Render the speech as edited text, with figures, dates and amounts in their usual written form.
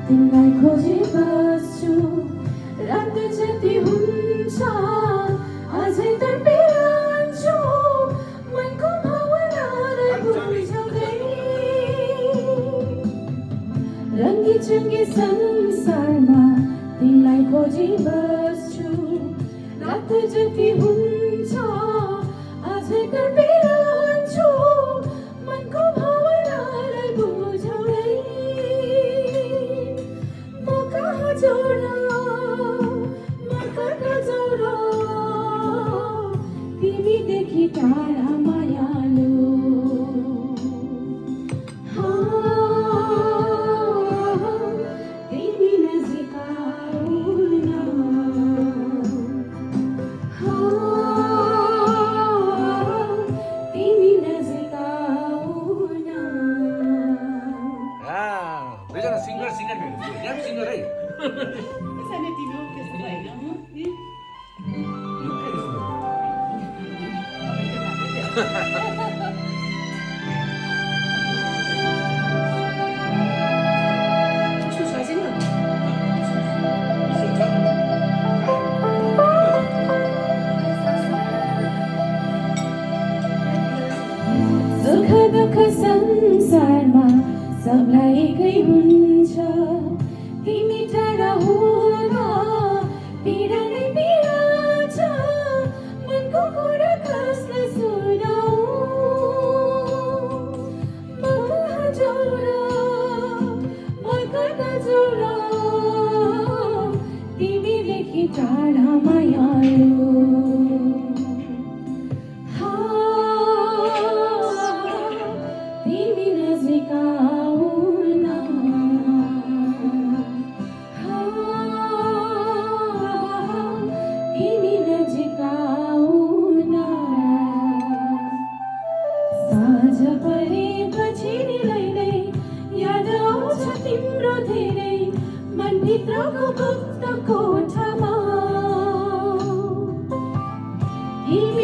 तिमीलाई खोजी बस्छु रात जति हुन्छ अझै तडपिरहन्छु मनको भावनालाई बुझाउँदै रङ्गी चङ्गी संसारमा तिमीलाई खोजी बस्छु रात जति हुन्छ अझै तडपिरहन्छु मनको भावनालाई बुझाउँदै म कहाँ जाउँ म कहाँ जाउँ तिमीदेखि टाढा मायालु तिमी नजिक आउन तिमी नजिक आउन दुईजना सिङ्गर सिङ्गर यहाँ सिङ्गर है सानो टिभी हो त्यस्तो होइन सुख दुःख संसारमा सबलाई एकै हुन्छ तिमी टाढा हुँदा पीडा नै पीडा छ मनको कुरा कसलाई सुनाऊ म कहाँ जाउँ म कहाँ जाउँ तिमीदेखि टाढा मायालु तिमी नजिक आउन तिमी नजिक आउन साँझ परेपछि निलैलै याद आउँछ तिम्रो धेरै मनभित्रको गुप्त कोठामा